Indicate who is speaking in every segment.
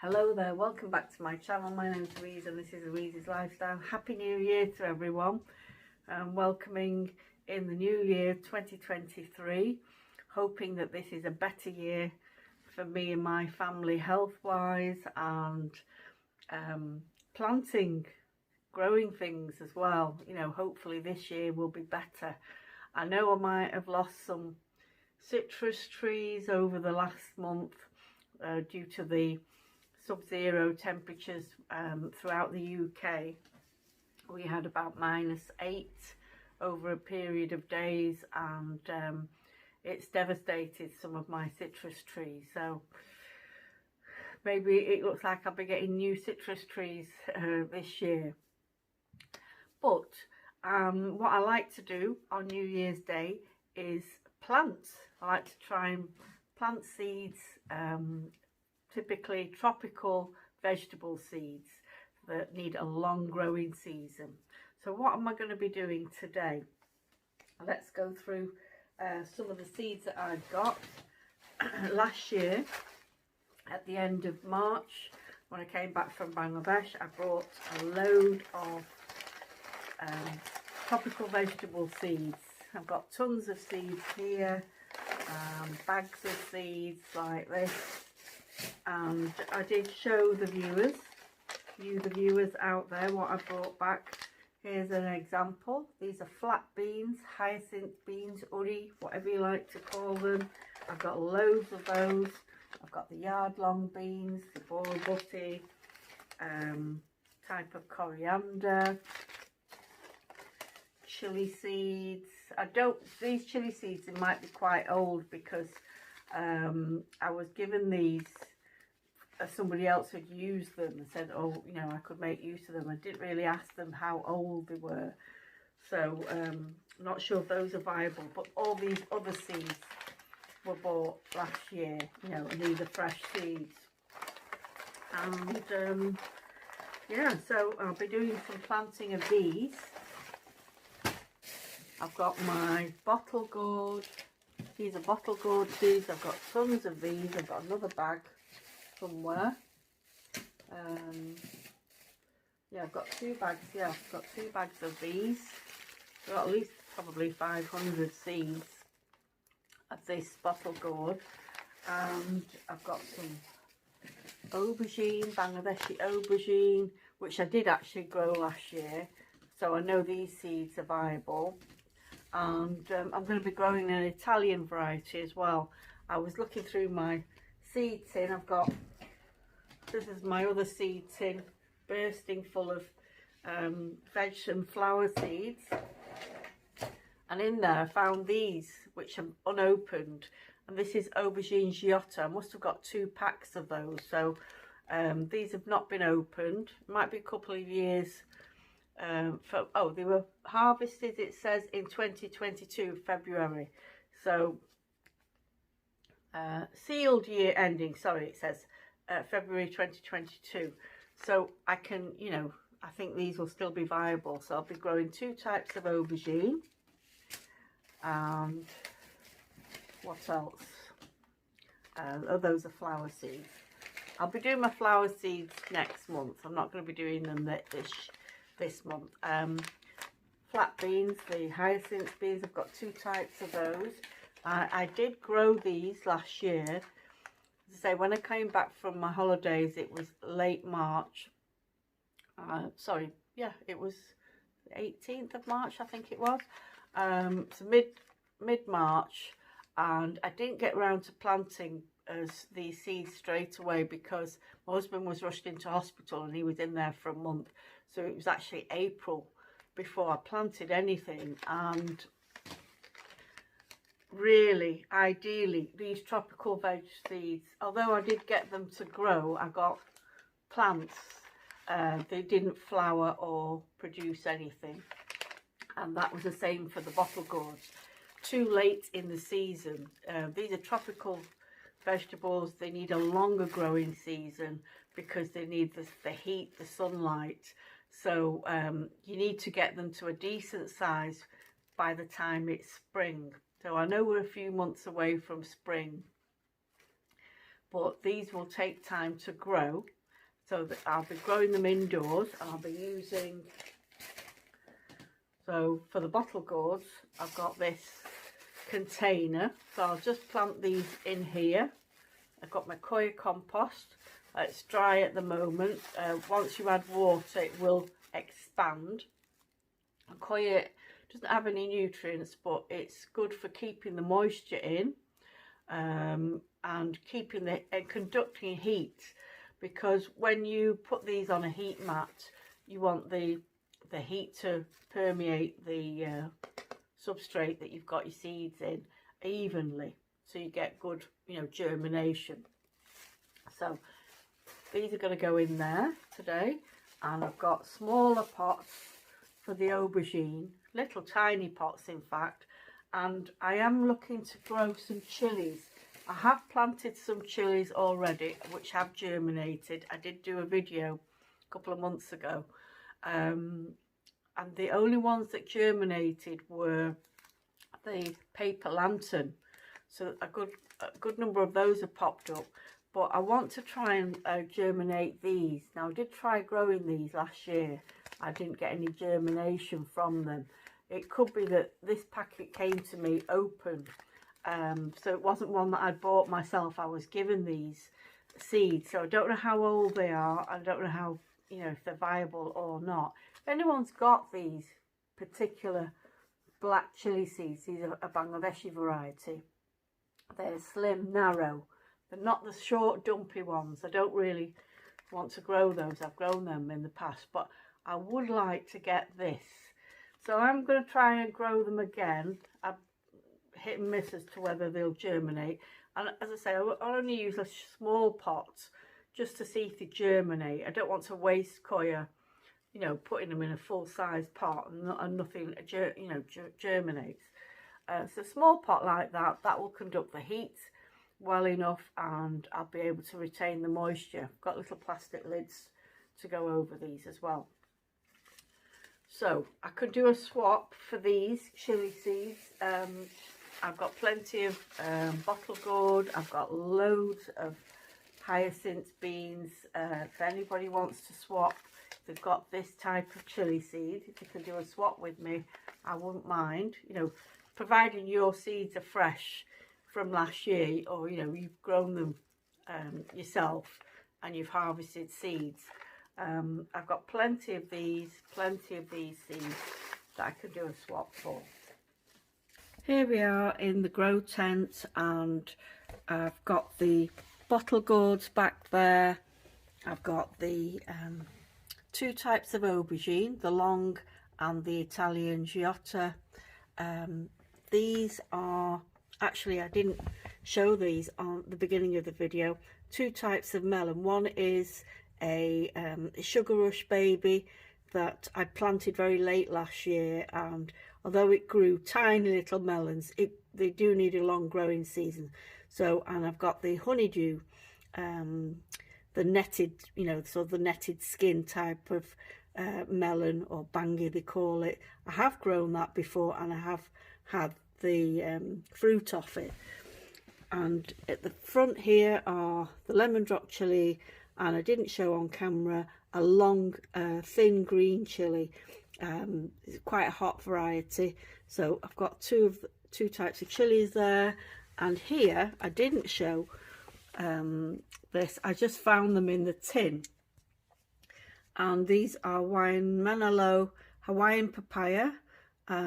Speaker 1: Hello there, welcome back to my channel. My name's Louise and this is Louise's Lifestyle. Happy New Year to everyone. Welcoming in the new year 2023. Hoping that this is a better year for me and my family health wise, and planting, growing things as well. You know, hopefully this year will be better. I know I might have lost some citrus trees over the last month due to the sub-zero temperatures throughout the UK. We had about -8 over a period of days, and it's devastated some of my citrus trees. So maybe it looks like I'll be getting new citrus trees this year. But what I like to do on New Year's Day is plant. I like to try and plant seeds, typically tropical vegetable seeds that need a long growing season. So what am I going to be doing today? Let's go through some of the seeds that I got last year. At the end of March, when I came back from Bangladesh, I brought a load of tropical vegetable seeds. I've got tons of seeds here, bags of seeds like this. And I did show the viewers out there what I brought back. Here's an example. These are flat beans, hyacinth beans, urry, whatever you like to call them. I've got loads of those. I've got the yard long beans, the bor butty, type of coriander, chili seeds. These chili seeds, they might be quite old because I was given these, somebody else had used them and said, oh, you know, I could make use of them. I didn't really ask them how old they were, so not sure if those are viable. But all these other seeds were bought last year, you know, and these are fresh seeds. And yeah, so I'll be doing some planting of these. I've got my bottle gourd. These are bottle gourd seeds. I've got tons of these. I've got another bag somewhere. Yeah, I've got 2 bags. Yeah, I've got 2 bags of these. I've got at least probably 500 seeds of this bottle gourd. And I've got some aubergine, Bangladeshi aubergine, which I did actually grow last year. So I know these seeds are viable. And I'm going to be growing an Italian variety as well. I was looking through my seed tin. This is my other seed tin, bursting full of veg and flower seeds. And in there I found these, which are unopened. And this is aubergine Giotto. I must have got 2 packs of those. So these have not been opened. It might be a couple of years. They were harvested, it says, in 2022 February. So sealed year ending, sorry, it says February 2022. So I can, you know, I think these will still be viable. So I'll be growing 2 types of aubergine. And what else? Those are flower seeds. I'll be doing my flower seeds next month. I'm not going to be doing them this month. Flat beans, the hyacinth beans, I've got 2 types of those. I did grow these last year. As I say, when I came back from my holidays, it was late March. Sorry, yeah, it was the 18th of March, I think it was. So mid-March, and I didn't get around to planting these seeds straight away because my husband was rushed into hospital and he was in there for a month. So it was actually April before I planted anything. And really, ideally, these tropical veg seeds, although I did get them to grow, I got plants. They didn't flower or produce anything. And that was the same for the bottle gourds. Too late in the season. These are tropical vegetables. They need a longer growing season because they need the heat, the sunlight. So you need to get them to a decent size by the time it's spring. So I know we're a few months away from spring, but these will take time to grow. So that I'll be growing them indoors. I'll be using, so for the bottle gourds, I've got this container. So I'll just plant these in here. I've got my coir compost. It's dry at the moment. Once you add water, it will expand. Coir doesn't have any nutrients, but it's good for keeping the moisture in, and keeping the conducting heat, because when you put these on a heat mat, you want the heat to permeate the substrate that you've got your seeds in evenly, so you get good, you know, germination. So these are going to go in there today, and I've got smaller pots for the aubergine, little tiny pots in fact, and I am looking to grow some chilies. I have planted some chilies already which have germinated. I did do a video a couple of months ago, and the only ones that germinated were the paper lantern, so a good number of those have popped up. But I want to try and germinate these. Now I did try growing these last year. I didn't get any germination from them. It could be that this packet came to me open, so it wasn't one that I bought myself. I was given these seeds, so I don't know how old they are. I don't know how, you know, if they're viable or not. If anyone's got these particular black chili seeds, these are a Bangladeshi variety. They're slim, narrow. They're not the short, dumpy ones. I don't really want to grow those. I've grown them in the past, but I would like to get this. So I'm going to try and grow them again. I hit and miss as to whether they'll germinate. And as I say, I'll only use a small pot just to see if they germinate. I don't want to waste coir, you know, putting them in a full-size pot and nothing, you know, germinates. So a small pot like that, that will conduct the heat well enough, and I'll be able to retain the moisture. I've got little plastic lids to go over these as well. So I could do a swap for these chili seeds. I've got plenty of bottle gourd. I've got loads of hyacinth beans. If anybody wants to swap, if they've got this type of chili seed, if you can do a swap with me, I wouldn't mind. You know, providing your seeds are fresh from last year, or, you know, you've grown them yourself and you've harvested seeds. I've got plenty of these seeds that I could do a swap for. Here we are in the grow tent, and I've got the bottle gourds back there. I've got the two types of aubergine, the long and the Italian Giotta. These are, actually I didn't show these on the beginning of the video, two types of melon. One is a Sugar Rush baby that I planted very late last year, and although it grew tiny little melons, they do need a long growing season. So, and I've got the honeydew, the netted, you know, so the netted skin type of melon, or bangi they call it. I have grown that before, and I have had the fruit off it. And at the front here are the lemon drop chili, and I didn't show on camera a long thin green chili. It's quite a hot variety, so I've got two types of chilies there. And here I didn't show this, I just found them in the tin, and these are Wine Manalo Hawaiian papaya.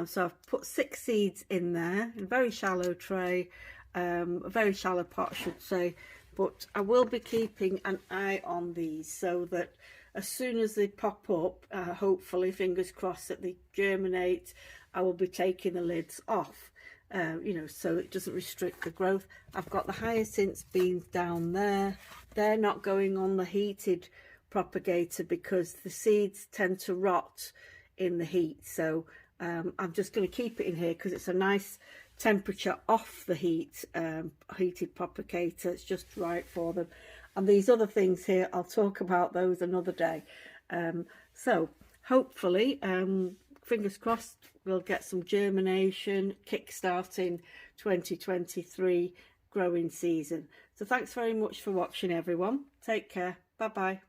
Speaker 1: So I've put 6 seeds in there in a very shallow tray, a very shallow pot I should say, but I will be keeping an eye on these so that as soon as they pop up, hopefully, fingers crossed, that they germinate, I will be taking the lids off, you know, so it doesn't restrict the growth. I've got the hyacinth beans down there. They're not going on the heated propagator because the seeds tend to rot in the heat. So I'm just going to keep it in here because it's a nice temperature off the heat, heated propagator. It's just right for them. And these other things here, I'll talk about those another day. So hopefully, fingers crossed, we'll get some germination, kick-starting 2023, growing season. So thanks very much for watching, everyone. Take care. Bye bye.